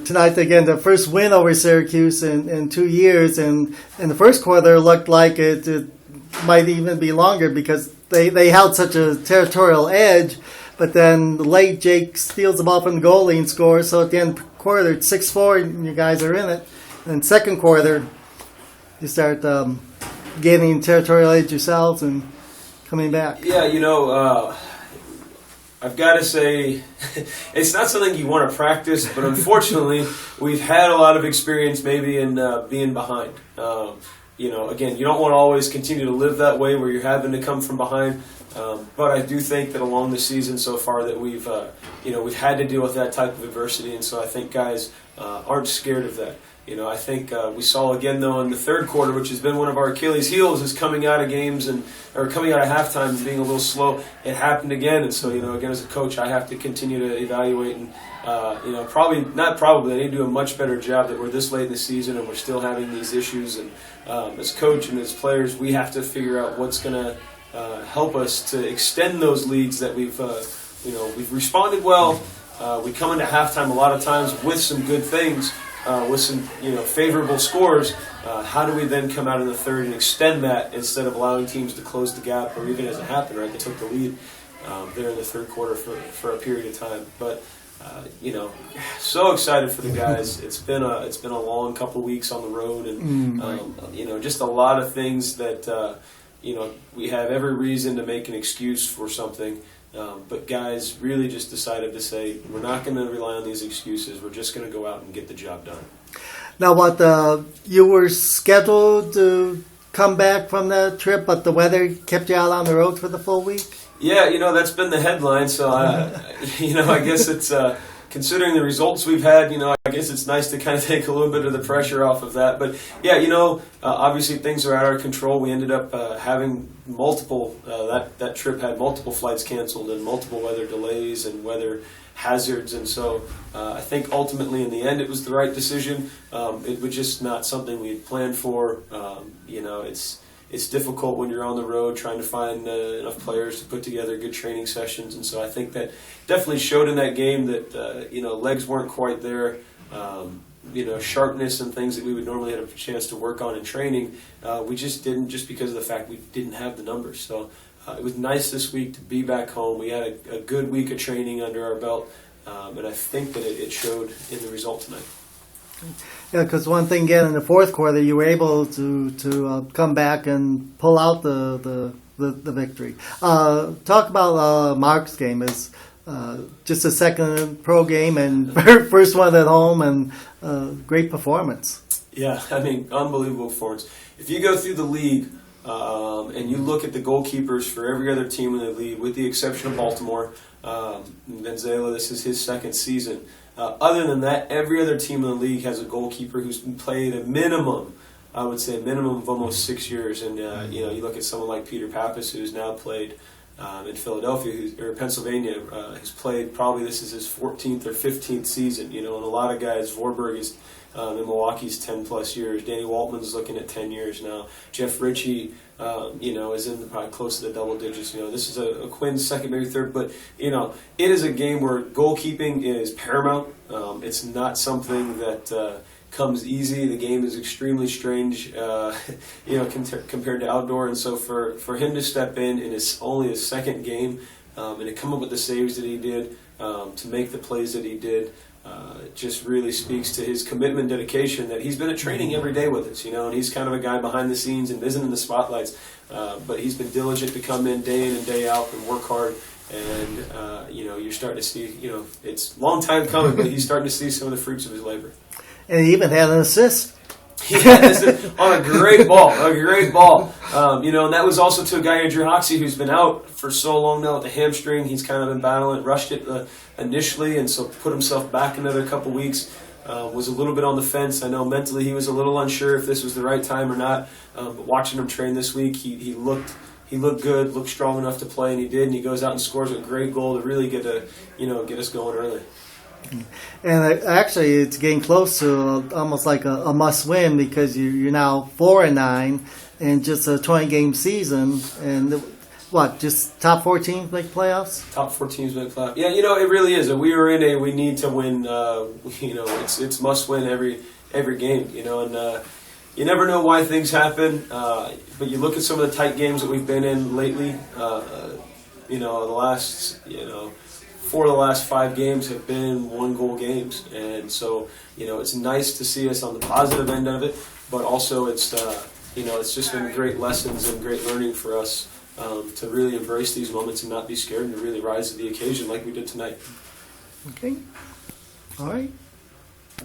tonight again, the first win over Syracuse in 2 years, and in the first quarter it looked like it might even be longer because they held such a territorial edge. But then late Jake steals the ball from the goalie and scores. So at the end of the quarter, it's 6-4, and you guys are in it. And second quarter, you start gaining territorial edge yourselves and coming back. Yeah, I've got to say, it's not something you want to practice, but unfortunately, we've had a lot of experience maybe in being behind. Again, you don't want to always continue to live that way where you're having to come from behind. But I do think that along the season so far that we've had to deal with that type of adversity, and so I think guys aren't scared of that. I think we saw again though in the third quarter, which has been one of our Achilles' heels, is coming out of games or coming out of halftime and being a little slow. It happened again, and so again as a coach, I have to continue to evaluate and I need to do a much better job that we're this late in the season and we're still having these issues. And as coach and as players, we have to figure out what's going to help us to extend those leads that we've responded well. We come into halftime a lot of times with some good things, with some favorable scores. How do we then come out in the third and extend that instead of allowing teams to close the gap, or even as it happened, right? They took the lead there in the third quarter for a period of time. But so excited for the guys. It's been a long couple of weeks on the road, and just a lot of things that. We have every reason to make an excuse for something, but guys really just decided to say, we're not going to rely on these excuses. We're just going to go out and get the job done. Now, you were scheduled to come back from that trip, but the weather kept you out on the road for the full week? Yeah, that's been the headline, so, I guess it's... Considering the results we've had, I guess it's nice to kind of take a little bit of the pressure off of that. But yeah, obviously things are out of our control. We ended up having multiple. That trip had multiple flights canceled and multiple weather delays and weather hazards, and so I think ultimately in the end it was the right decision. It was just not something we had planned for. It's difficult when you're on the road trying to find enough players to put together good training sessions, and so I think that definitely showed in that game that legs weren't quite there. Sharpness and things that we would normally have a chance to work on in training, we just didn't, just because of the fact we didn't have the numbers. So it was nice this week to be back home. We had a good week of training under our belt, and I think that it showed in the result tonight. Yeah, because one thing again in the fourth quarter, you were able to come back and pull out the victory. Talk about Mark's game. Is just a second pro game and first one at home, and great performance. Yeah, unbelievable performance. If you go through the league and you look at the goalkeepers for every other team in the league, with the exception of Baltimore, Benzela, this is his second season. Other than that, every other team in the league has a goalkeeper who's played a minimum, I would say a minimum of almost 6 years. And, you look at someone like Peter Pappas, who's now played in Philadelphia, or Pennsylvania, has played probably this is his 14th or 15th season, and a lot of guys, Vorberg is in Milwaukee's 10 plus years. Danny Waltman's looking at 10 years now. Jeff Ritchie, is in probably close to the double digits. This is a Quinn's second, maybe third, but it is a game where goalkeeping is paramount. It's not something that comes easy. The game is extremely strange, compared to outdoor, and so for him to step in his only his second game and to come up with the saves that he did, to make the plays that he did. It just really speaks to his commitment, dedication, that he's been at training every day with us, and he's kind of a guy behind the scenes and isn't in the spotlights, but he's been diligent to come in and day out and work hard, and, you're starting to see, it's a long time coming, but he's starting to see some of the fruits of his labor. And he even had an assist. On a great ball, and that was also to a guy, Andrew Hoxie, who's been out for so long now with the hamstring. He's kind of been battling, rushed it initially, and so put himself back another couple weeks. Was a little bit on the fence. I know mentally he was a little unsure if this was the right time or not, but watching him train this week, he looked good, looked strong enough to play, and he did, and he goes out and scores a great goal to really get us going early. And actually, it's getting close to almost like a must-win, because you're now 4-9 in just a 20-game season. And what, just top 4 teams make playoffs? Top 4 teams make playoff. Yeah, it really is. We were in a we need to win. It's must win every game. And you never know why things happen. But you look at some of the tight games that we've been in lately. The last 4 of the last 5 games have been 1-goal games, and so it's nice to see us on the positive end of it. But also it's just been great lessons and great learning for us. To really embrace these moments and not be scared and to really rise to the occasion like we did tonight. Okay. All right.